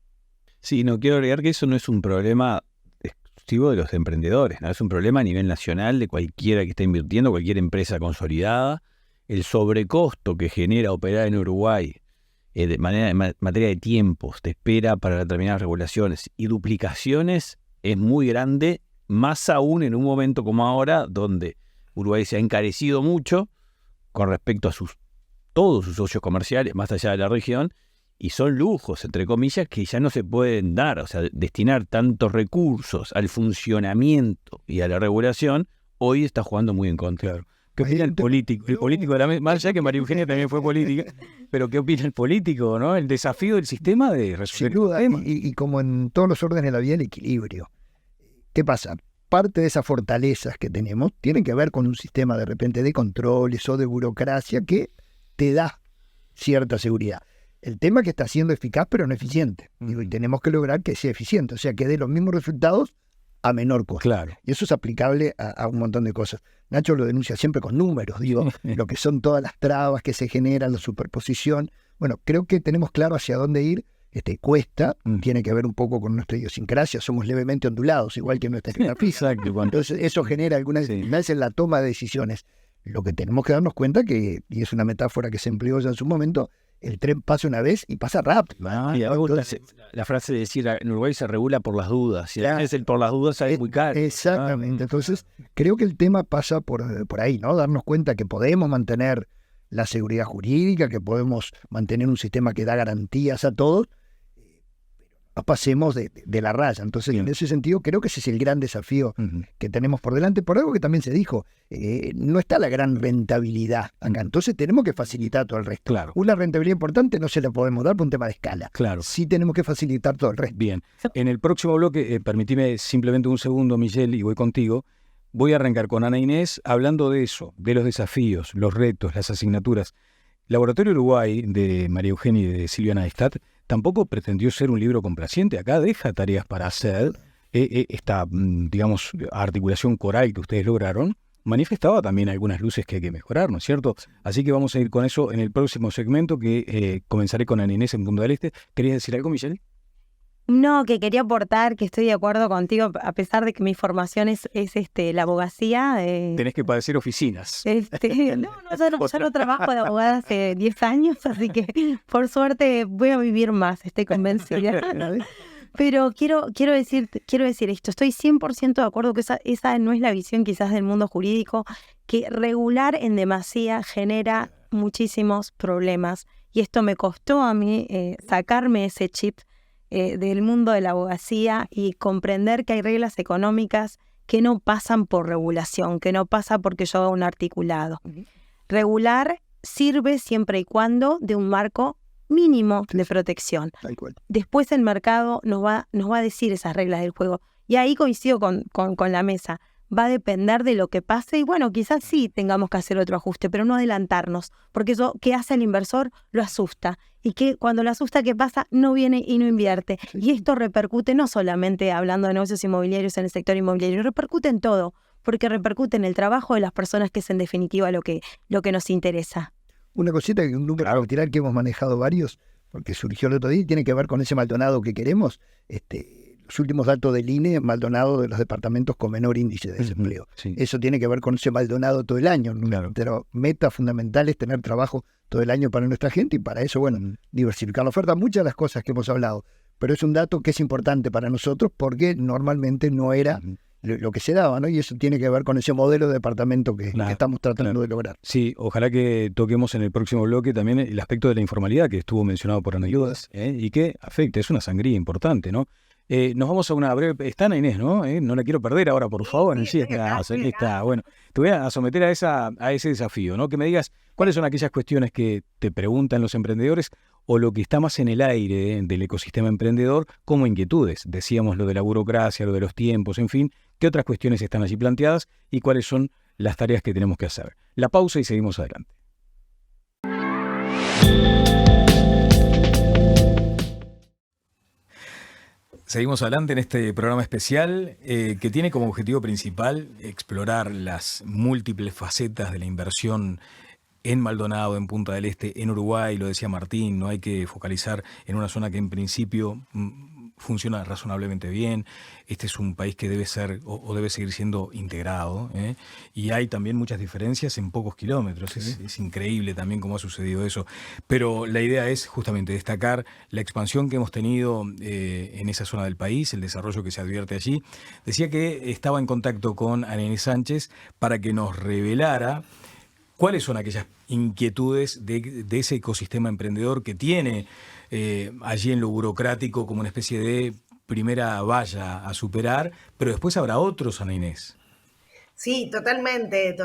Sí, no quiero agregar que eso no es un problema exclusivo de los emprendedores, ¿no? Es un problema a nivel nacional de cualquiera que está invirtiendo, cualquier empresa consolidada. El sobrecosto que genera operar en Uruguay en materia de tiempos, de espera para determinadas regulaciones y duplicaciones es muy grande, más aún en un momento como ahora, donde Uruguay se ha encarecido mucho con respecto a todos sus socios comerciales, más allá de la región, y son lujos, entre comillas, que ya no se pueden dar. O sea, destinar tantos recursos al funcionamiento y a la regulación, hoy está jugando muy en contra. Claro. ¿Qué opina el político? El político de la más allá que María Eugenia también fue política, pero ¿qué opina el político, no? El desafío del sistema de resolver. Sin duda, y como en todos los órdenes de la vida, el equilibrio. ¿Qué pasa? Parte de esas fortalezas que tenemos tienen que ver con un sistema de repente de controles o de burocracia que te da cierta seguridad. El tema es que está siendo eficaz pero no eficiente. Y tenemos que lograr que sea eficiente, o sea, que dé los mismos resultados a menor costo. Claro. Y eso es aplicable a un montón de cosas. Nacho lo denuncia siempre con números, lo que son todas las trabas que se generan, la superposición. Bueno, creo que tenemos claro hacia dónde ir. Cuesta, tiene que ver un poco con nuestra idiosincrasia, somos levemente ondulados, igual que nuestra geografía. Exacto. Entonces eso genera algunas dificultades en la toma de decisiones. Lo que tenemos que darnos cuenta que, y es una metáfora que se empleó ya en su momento, el tren pasa una vez y pasa rápido. Entonces, la frase de decir en Uruguay se regula por las dudas. Si es el por las dudas sale muy caro. Exactamente. Entonces, creo que el tema pasa por ahí, ¿no? Darnos cuenta que podemos mantener la seguridad jurídica, que podemos mantener un sistema que da garantías a todos, no pasemos de la raya. Entonces, en ese sentido, creo que ese es el gran desafío que tenemos por delante, por algo que también se dijo, no está la gran rentabilidad acá. Entonces, tenemos que facilitar todo el resto. Claro. Una rentabilidad importante no se la podemos dar por un tema de escala. Claro. Sí tenemos que facilitar todo el resto. Bien. En el próximo bloque, permitime simplemente un segundo, Michelle, y voy contigo. Voy a arrancar con Ana Inés hablando de eso, de los desafíos, los retos, las asignaturas. Laboratorio Uruguay de María Eugenia y de Silvia Naistat tampoco pretendió ser un libro complaciente. Acá deja tareas para hacer. Esta, digamos, articulación coral que ustedes lograron manifestaba también algunas luces que hay que mejorar, ¿no es cierto? Así que vamos a ir con eso en el próximo segmento que comenzaré con Ana Inés en Punta del Este. ¿Querías decir algo, Michelle? No, que quería aportar que estoy de acuerdo contigo, a pesar de que mi formación es la abogacía. Tenés que padecer oficinas. Yo no trabajo de abogada hace 10 años, así que por suerte voy a vivir más, estoy convencida. Pero quiero decir esto, estoy 100% de acuerdo que esa no es la visión quizás del mundo jurídico, que regular en demasía genera muchísimos problemas. Y esto me costó a mí sacarme ese chip del mundo de la abogacía y comprender que hay reglas económicas que no pasan por regulación, que no pasa porque yo haga un articulado. Regular sirve siempre y cuando de un marco mínimo de protección. Tal cual. Después el mercado nos va a decir esas reglas del juego. Y ahí coincido con la mesa. Va a depender de lo que pase y bueno, quizás sí tengamos que hacer otro ajuste, pero no adelantarnos, porque eso que hace el inversor lo asusta y que cuando lo asusta, ¿qué pasa? No viene y no invierte. Y esto repercute no solamente hablando de negocios inmobiliarios en el sector inmobiliario, repercute en todo, porque repercute en el trabajo de las personas, que es en definitiva lo que nos interesa. Una cosita, un número a tirar que hemos manejado varios, porque surgió el otro día y tiene que ver con ese Maldonado que queremos. Los últimos datos del INE, Maldonado de los departamentos con menor índice de desempleo. Sí. Eso tiene que ver con ese Maldonado todo el año. Claro. Pero meta fundamental es tener trabajo todo el año para nuestra gente y para eso, bueno, diversificar la oferta. Muchas de las cosas que hemos hablado, pero es un dato que es importante para nosotros porque normalmente no era lo que se daba, ¿no? Y eso tiene que ver con ese modelo de departamento que estamos tratando de lograr. Sí, ojalá que toquemos en el próximo bloque también el aspecto de la informalidad que estuvo mencionado por Ana Yudas, y que afecta, es una sangría importante, ¿no? Nos vamos a una breve... Está Ana Inés, ¿no? No la quiero perder ahora, por favor. Sí, está. Bueno, te voy a someter a ese desafío, ¿no? Que me digas cuáles son aquellas cuestiones que te preguntan los emprendedores o lo que está más en el aire del ecosistema emprendedor como inquietudes. Decíamos lo de la burocracia, lo de los tiempos, en fin. ¿Qué otras cuestiones están allí planteadas y cuáles son las tareas que tenemos que hacer? La pausa y seguimos adelante. Seguimos adelante en este programa especial que tiene como objetivo principal explorar las múltiples facetas de la inversión en Maldonado, en Punta del Este, en Uruguay. Lo decía Martín, no hay que focalizar en una zona que en principio funciona razonablemente bien. Este es un país que debe ser o debe seguir siendo integrado, y hay también muchas diferencias en pocos kilómetros. Es increíble también cómo ha sucedido eso. Pero la idea es justamente destacar la expansión que hemos tenido en esa zona del país, el desarrollo que se advierte allí. Decía que estaba en contacto con Ana Inés Sánchez para que nos revelara cuáles son aquellas inquietudes de ese ecosistema emprendedor que tiene allí en lo burocrático como una especie de primera valla a superar, pero después habrá otros, Ana Inés. Sí, totalmente.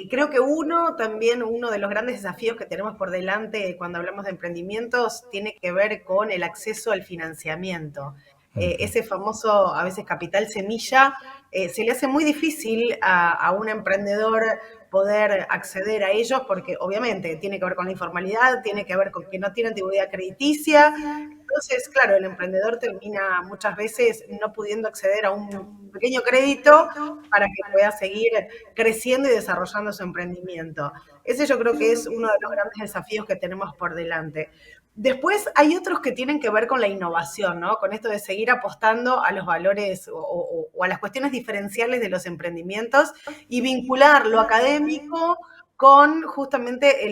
Creo que uno de los grandes desafíos que tenemos por delante cuando hablamos de emprendimientos tiene que ver con el acceso al financiamiento. Ese famoso, a veces, capital semilla, se le hace muy difícil a un emprendedor poder acceder a ellos porque obviamente tiene que ver con la informalidad, tiene que ver con que no tiene antigüedad crediticia. Entonces, claro, el emprendedor termina muchas veces no pudiendo acceder a un pequeño crédito para que pueda seguir creciendo y desarrollando su emprendimiento. Ese yo creo que es uno de los grandes desafíos que tenemos por delante. Después hay otros que tienen que ver con la innovación, ¿no? Con esto de seguir apostando a los valores o a las cuestiones diferenciales de los emprendimientos y vincular lo académico con justamente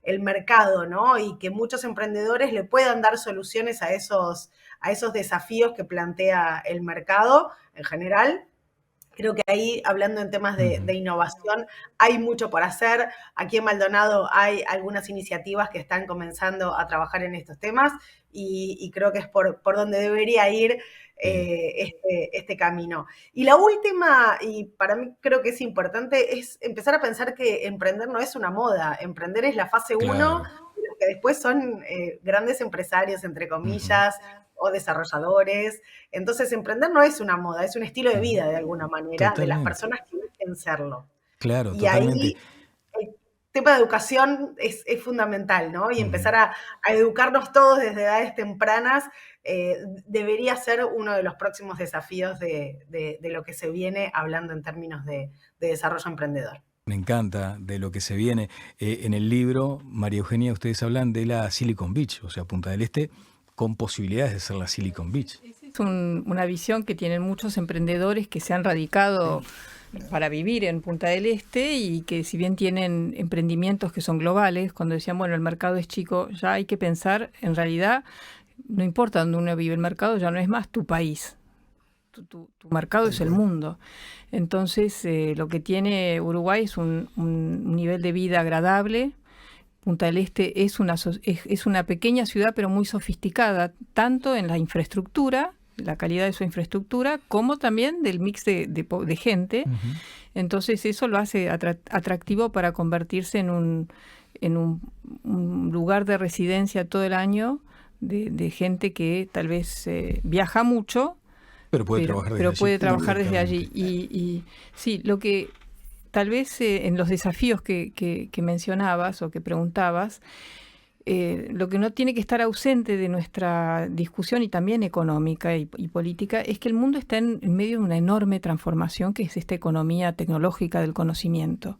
el mercado, ¿no? Y que muchos emprendedores le puedan dar soluciones a esos desafíos que plantea el mercado en general. Creo que ahí, hablando en temas de innovación, hay mucho por hacer. Aquí en Maldonado hay algunas iniciativas que están comenzando a trabajar en estos temas y creo que es por donde debería ir este camino. Y la última, y para mí creo que es importante, es empezar a pensar que emprender no es una moda. Emprender es la fase 1, de los que después son grandes empresarios, entre comillas, o desarrolladores. Entonces, emprender no es una moda, es un estilo de vida de alguna manera de las personas que quieren serlo. Claro, y totalmente. Ahí el tema de educación es fundamental, ¿no? Y empezar a educarnos todos desde edades tempranas debería ser uno de los próximos desafíos de lo que se viene hablando en términos de desarrollo emprendedor. Me encanta de lo que se viene. En el libro, María Eugenia, ustedes hablan de la Silicon Beach, o sea, Punta del Este, con posibilidades de ser la Silicon Beach. Es una visión que tienen muchos emprendedores que se han radicado para vivir en Punta del Este y que, si bien tienen emprendimientos que son globales, cuando decían, bueno, el mercado es chico, ya hay que pensar, en realidad, no importa dónde uno vive, el mercado ya no es más tu país. Tu mercado es el mundo. Entonces, lo que tiene Uruguay es un nivel de vida agradable, Punta del Este es una pequeña ciudad, pero muy sofisticada, tanto en la infraestructura, la calidad de su infraestructura, como también del mix de gente. Entonces eso lo hace atractivo para convertirse en un lugar de residencia todo el año de gente que tal vez viaja mucho, pero puede trabajar desde allí. Y sí, lo que tal vez en los desafíos que mencionabas o que preguntabas, lo que no tiene que estar ausente de nuestra discusión y también económica y política es que el mundo está en medio de una enorme transformación que es esta economía tecnológica del conocimiento.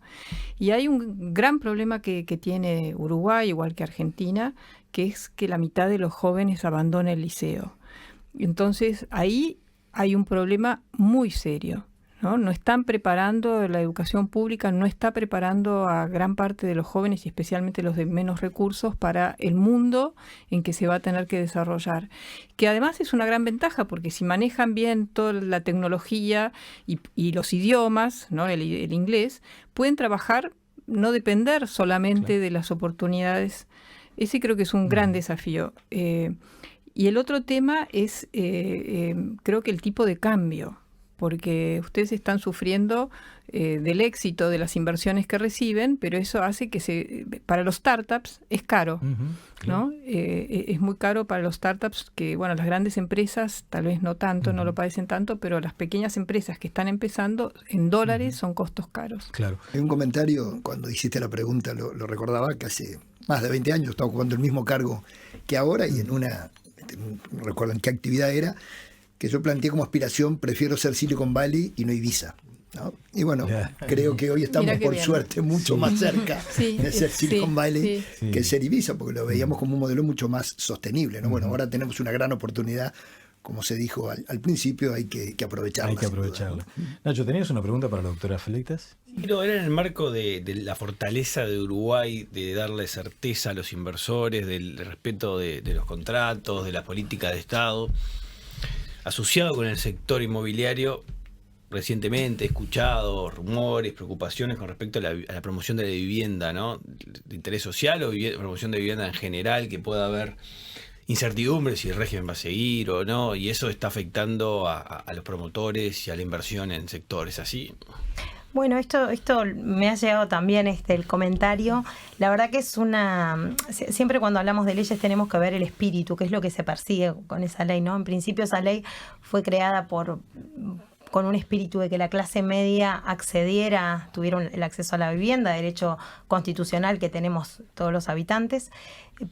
Y hay un gran problema que tiene Uruguay, igual que Argentina, que es que la mitad de los jóvenes abandona el liceo. Entonces ahí hay un problema muy serio. No están preparando, la educación pública no está preparando a gran parte de los jóvenes y especialmente los de menos recursos para el mundo en que se va a tener que desarrollar. Que además es una gran ventaja porque si manejan bien toda la tecnología y los idiomas, ¿no? el inglés, pueden trabajar, no depender solamente de las oportunidades. Ese creo que es un gran desafío. Y el otro tema es, creo que el tipo de cambio, porque ustedes están sufriendo del éxito de las inversiones que reciben, pero eso hace que para los startups es caro, ¿no? Es muy caro para los startups que, bueno, las grandes empresas tal vez no tanto, no lo padecen tanto, pero las pequeñas empresas que están empezando en dólares son costos caros. Claro. Hay un comentario, cuando hiciste la pregunta, lo recordaba, que hace más de 20 años estaba ocupando el mismo cargo que ahora y no recuerdo en qué actividad era, que yo planteé como aspiración: prefiero ser Silicon Valley y no Ibiza, ¿no? Y bueno, creo que hoy estamos por suerte mucho más cerca de ser Silicon Valley que ser Ibiza, porque lo veíamos como un modelo mucho más sostenible, ¿no? Bueno, ahora tenemos una gran oportunidad, como se dijo al principio, hay que aprovecharla. Hay que aprovecharla. Nacho, ¿tenías una pregunta para la doctora Fleitas? No, era en el marco de la fortaleza de Uruguay, de darle certeza a los inversores, del respeto de los contratos, de la política de Estado. Asociado con el sector inmobiliario, recientemente he escuchado rumores, preocupaciones con respecto a la promoción de la vivienda, ¿no? De interés social o promoción de vivienda en general, que pueda haber incertidumbre si el régimen va a seguir o no, y eso está afectando a los promotores y a la inversión en sectores así. Bueno, esto me ha llegado también el comentario. La verdad que siempre cuando hablamos de leyes tenemos que ver el espíritu, que es lo que se persigue con esa ley, ¿no? En principio esa ley fue creada con un espíritu de que la clase media tuviera el acceso a la vivienda, derecho constitucional que tenemos todos los habitantes.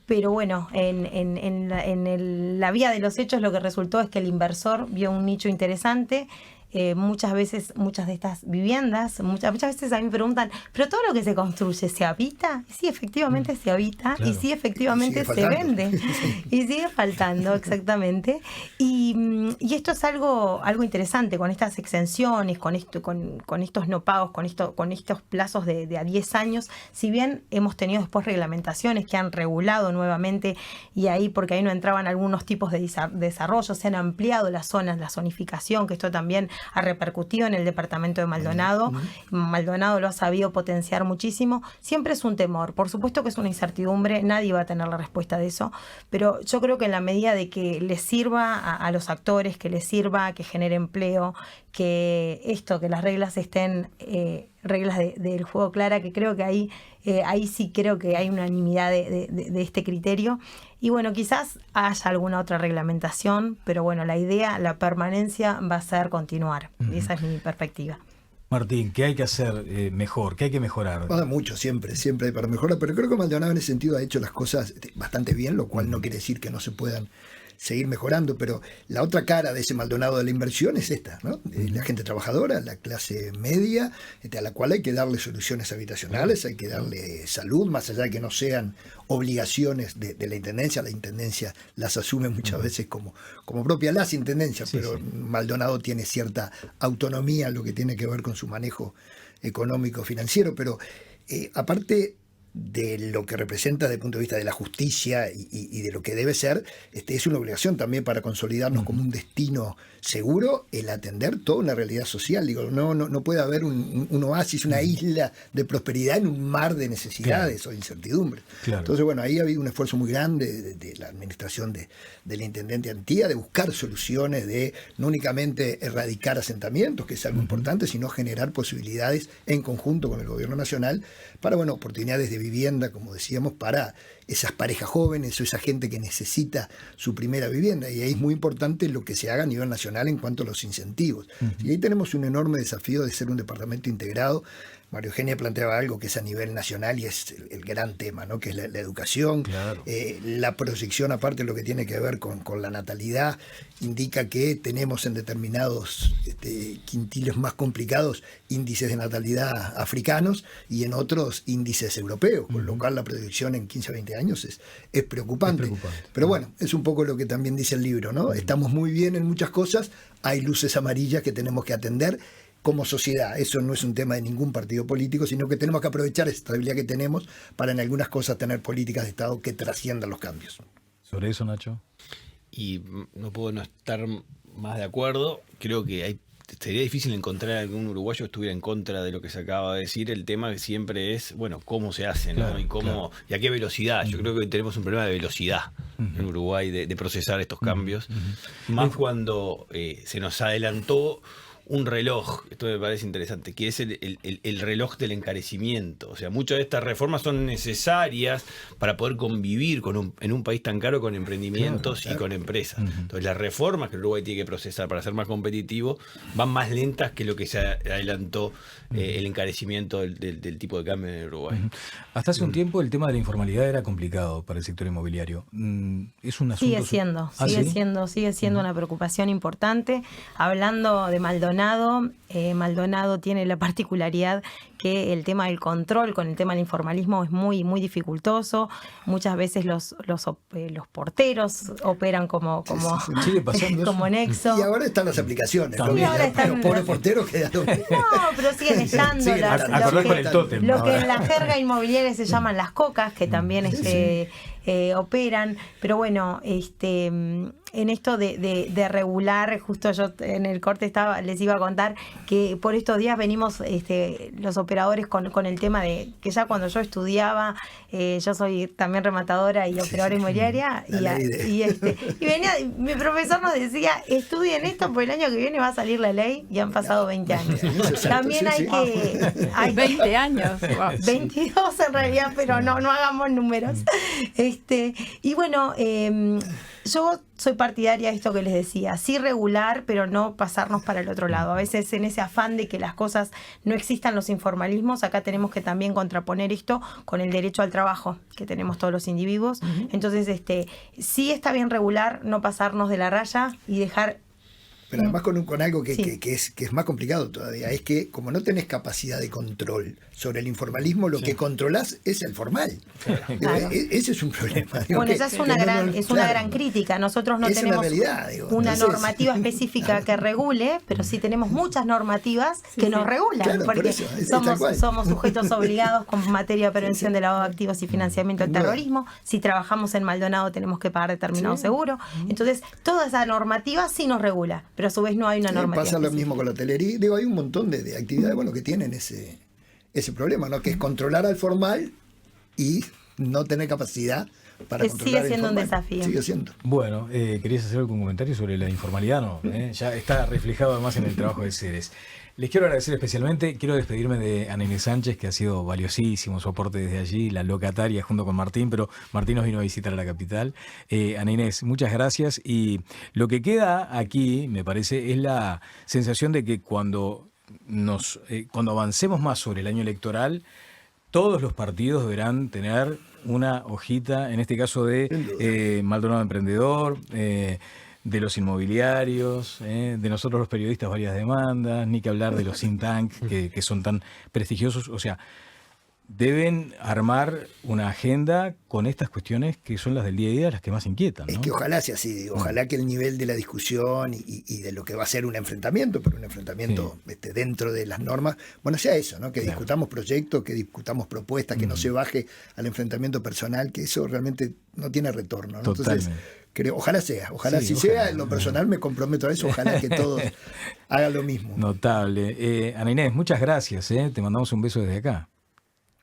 Pero bueno, en la vía de los hechos lo que resultó es que el inversor vio un nicho interesante. Muchas de estas viviendas, muchas veces a mí me preguntan, ¿pero todo lo que se construye se habita? Sí, efectivamente se habita, claro. Y sí, efectivamente se vende. Y sigue faltando, exactamente. Y esto es algo interesante con estas exenciones, con estos no pagos, con estos plazos de a 10 años. Si bien hemos tenido después reglamentaciones que han regulado nuevamente, y porque ahí no entraban algunos tipos de desarrollo, se han ampliado las zonas, la zonificación, que esto también ha repercutido en el departamento de Maldonado. Maldonado lo ha sabido potenciar muchísimo. Siempre es un temor, por supuesto que es una incertidumbre, nadie va a tener la respuesta de eso, pero yo creo que en la medida de que les sirva a los actores, que les sirva, que genere empleo, que las reglas estén reglas del juego clara, que creo que ahí sí creo que hay unanimidad de este criterio. Y bueno, quizás haya alguna otra reglamentación, pero bueno, la idea, la permanencia va a ser continuar. Esa es mi perspectiva. Martín, ¿qué hay que hacer mejor? ¿Qué hay que mejorar? Mucho, siempre hay para mejorar, pero creo que Maldonado en ese sentido ha hecho las cosas bastante bien, lo cual no quiere decir que no se puedan seguir mejorando, pero la otra cara de ese Maldonado de la inversión es esta, ¿no? La gente trabajadora, la clase media, a la cual hay que darle soluciones habitacionales, hay que darle salud, más allá de que no sean obligaciones de la Intendencia. La Intendencia las asume muchas veces como propia las Intendencias, pero Maldonado tiene cierta autonomía en lo que tiene que ver con su manejo económico financiero, pero aparte de lo que representa desde el punto de vista de la justicia y de lo que debe ser, es una obligación también para consolidarnos como un destino seguro, el atender toda una realidad social. Digo, no puede haber un oasis, una isla de prosperidad en un mar de necesidades o incertidumbres. Claro. Entonces, bueno, ahí ha habido un esfuerzo muy grande de la administración del intendente Antía de buscar soluciones, de no únicamente erradicar asentamientos, que es algo importante, sino generar posibilidades en conjunto con el gobierno nacional para, bueno, oportunidades de vivienda, como decíamos, para esas parejas jóvenes o esa gente que necesita su primera vivienda. Y ahí es muy importante lo que se haga a nivel nacional en cuanto a los incentivos. Y ahí tenemos un enorme desafío de ser un departamento integrado. María Eugenia planteaba algo que es a nivel nacional y es el gran tema, ¿no? Que es la educación. Claro. La proyección, aparte de lo que tiene que ver con la natalidad, indica que tenemos en determinados quintiles más complicados índices de natalidad africanos y en otros índices europeos, con lo cual la proyección en 15 a 20 años es preocupante. Pero bueno, es un poco lo que también dice el libro, ¿no? Estamos muy bien en muchas cosas, hay luces amarillas que tenemos que atender como sociedad. Eso no es un tema de ningún partido político, sino que tenemos que aprovechar esa estabilidad que tenemos para en algunas cosas tener políticas de Estado que trasciendan los cambios. Sobre eso, Nacho. Y no puedo no estar más de acuerdo. Creo que sería difícil encontrar algún uruguayo que estuviera en contra de lo que se acaba de decir. El tema que siempre es, bueno, cómo se hace, ¿no? Claro, Y cómo, y a qué velocidad. Yo creo que hoy tenemos un problema de velocidad en Uruguay, de procesar estos cambios. Más cuando se nos adelantó un reloj, esto me parece interesante, que es el reloj del encarecimiento. O sea, muchas de estas reformas son necesarias para poder convivir en un país tan caro con emprendimientos y con empresas. Entonces, las reformas que Uruguay tiene que procesar para ser más competitivo van más lentas que lo que se adelantó el encarecimiento del tipo de cambio en Uruguay. Hasta hace un tiempo el tema de la informalidad era complicado para el sector inmobiliario. Es un asunto... Sigue siendo una preocupación importante. Hablando de Maldonado, Maldonado tiene la particularidad que el tema del control con el tema del informalismo es muy, muy dificultoso. Muchas veces los porteros operan como Sigue pasando como nexo. Y ahora están las aplicaciones. También. Y ahora están los pobres porteros quedaron. No, pero siguen estando Siguen las, estando. Acordás lo con el tótem. que Ahora. en la jerga inmobiliaria se llaman las cocas, que también operan. Pero bueno, en esto de regular, justo yo en el corte les iba a contar que por estos días venimos los operadores con el tema de que ya cuando yo estudiaba, yo soy también rematadora y operadora inmobiliaria, y venía, mi profesor nos decía, estudien esto porque el año que viene va a salir la ley y han pasado 20 años. También hay 20 años. Wow. 22 en realidad, pero no hagamos números. Y bueno, yo soy partidaria de esto que les decía, sí regular, pero no pasarnos para el otro lado. A veces en ese afán de que las cosas no existan los informalismos, acá tenemos que también contraponer esto con el derecho al trabajo que tenemos todos los individuos. Entonces, sí está bien regular, no pasarnos de la raya y dejar... Pero además con algo que es más complicado todavía, es que como no tenés capacidad de control sobre el informalismo, lo que controlás es el formal. Claro. Ese es un problema. Digo, Bueno, esa es una gran crítica. Nosotros no Esa es la tenemos realidad, digo. una Entonces, normativa específica que regule, pero sí tenemos muchas normativas que nos regulan, Claro, por porque eso, es tal cual. somos sujetos obligados con materia de prevención de lavado de activos y financiamiento del terrorismo. Si trabajamos en Maldonado tenemos que pagar determinado seguro. Entonces, toda esa normativa sí nos regula, pero a su vez no hay una normativa pasa lo específica. mismo con la hotelería. Digo, hay un montón de actividades que tienen ese problema, ¿no? Que es controlar al formal y no tener capacidad para controlar Sigue siendo el un informal. desafío. Sigue siendo. Bueno, ¿querías hacer algún comentario sobre la informalidad? No, ya está reflejado además en el trabajo de Ceres. Les quiero agradecer especialmente, quiero despedirme de Ana Inés Sánchez, que ha sido valiosísimo su aporte desde allí, la locataria junto con Martín, pero Martín nos vino a visitar a la capital. Ana Inés, muchas gracias. Y lo que queda aquí, me parece, es la sensación de que cuando avancemos más sobre el año electoral, todos los partidos deberán tener una hojita, en este caso de Maldonado Emprendedor, de los inmobiliarios, de nosotros los periodistas varias demandas, ni que hablar de los think tank que son tan prestigiosos. O sea, deben armar una agenda con estas cuestiones que son las del día a día, las que más inquietan, ¿no? Es que ojalá sea así, digo, ojalá que el nivel de la discusión y de lo que va a ser un enfrentamiento, pero un enfrentamiento dentro de las normas, bueno, sea eso, ¿no? Que discutamos proyectos, que discutamos propuestas, que no se baje al enfrentamiento personal, que eso realmente no tiene retorno, ¿no? Entonces, ojalá sea, sea, en lo personal me comprometo a eso, ojalá que todos hagan lo mismo. Notable. Ana Inés, muchas gracias, te mandamos un beso desde acá.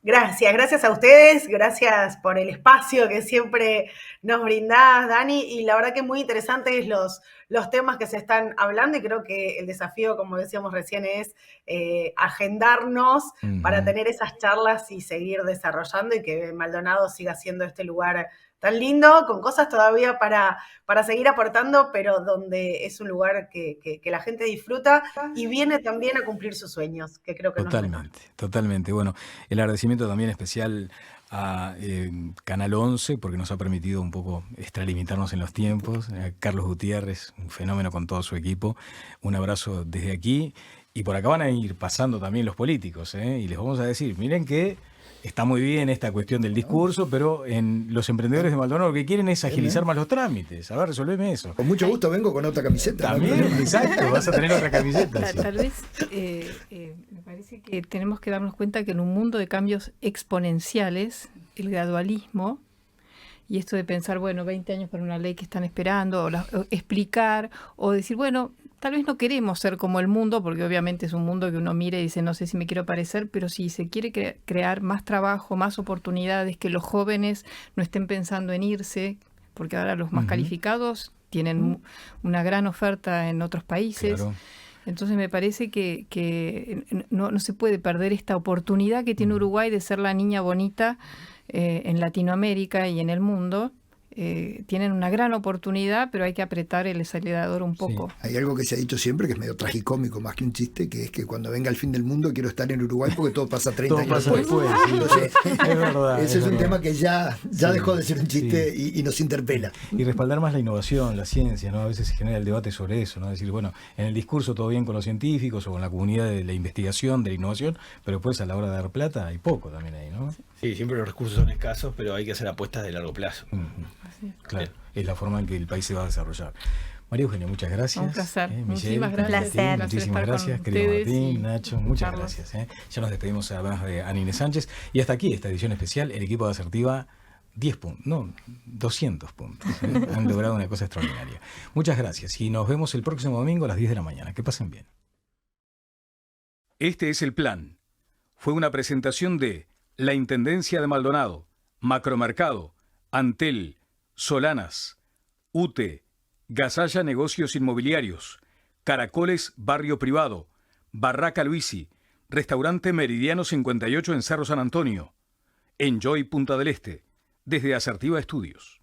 Gracias a ustedes, gracias por el espacio que siempre nos brindás, Dani, y la verdad que muy interesantes los temas que se están hablando, y creo que el desafío, como decíamos recién, es agendarnos para tener esas charlas y seguir desarrollando, y que Maldonado siga siendo este lugar tan lindo, con cosas todavía para seguir aportando, pero donde es un lugar que la gente disfruta y viene también a cumplir sus sueños, que creo que Totalmente. Bueno, el agradecimiento también especial a Canal 11, porque nos ha permitido un poco extralimitarnos en los tiempos. Carlos Gutiérrez, un fenómeno con todo su equipo. Un abrazo desde aquí. Y por acá van a ir pasando también los políticos, y les vamos a decir, miren que está muy bien esta cuestión del discurso, pero en los emprendedores de Maldonado lo que quieren es agilizar más los trámites. A ver, resolveme eso. Con mucho gusto vengo con otra camiseta. También, exacto, vas a tener otra camiseta. Sí. Tal vez me parece que tenemos que darnos cuenta que en un mundo de cambios exponenciales, el gradualismo, y esto de pensar, 20 años para una ley que están esperando, o explicar, o decir, tal vez no queremos ser como el mundo, porque obviamente es un mundo que uno mira y dice, no sé si me quiero parecer, pero si se quiere crear más trabajo, más oportunidades, que los jóvenes no estén pensando en irse, porque ahora los más calificados tienen una gran oferta en otros países. Claro. Entonces me parece que no se puede perder esta oportunidad que tiene Uruguay de ser la niña bonita en Latinoamérica y en el mundo. Tienen una gran oportunidad, pero hay que apretar el acelerador un poco. Sí. Hay algo que se ha dicho siempre que es medio tragicómico, más que un chiste, que es que cuando venga el fin del mundo quiero estar en Uruguay porque todo pasa 30 años después. Entonces, es verdad, ese es un tema que ya dejó de ser un chiste y nos interpela. Y respaldar más la innovación, la ciencia, ¿no? A veces se genera el debate sobre eso, ¿no? Decir, en el discurso todo bien con los científicos o con la comunidad de la investigación, de la innovación, pero después a la hora de dar plata hay poco también ahí, ¿no? Sí, siempre los recursos son escasos, pero hay que hacer apuestas de largo plazo. Claro, es la forma en que el país se va a desarrollar. María Eugenia, muchas gracias. Un placer. Michelle, muchísimas gracias. Querido Martín, Nacho, muchas gracias. Ya nos despedimos además de Ana Inés Sánchez. Y hasta aquí esta edición especial, el equipo de Asertiva, 200 puntos. Han logrado una cosa extraordinaria. Muchas gracias y nos vemos el próximo domingo a las 10 de la mañana. Que pasen bien. Este es el plan. Fue una presentación de la Intendencia de Maldonado, Macromercado, Antel, Solanas, UTE, Gasalla Negocios Inmobiliarios, Caracoles Barrio Privado, Barraca Luisi, Restaurante Meridiano 58 en Cerro San Antonio, Enjoy Punta del Este, desde Asertiva Estudios.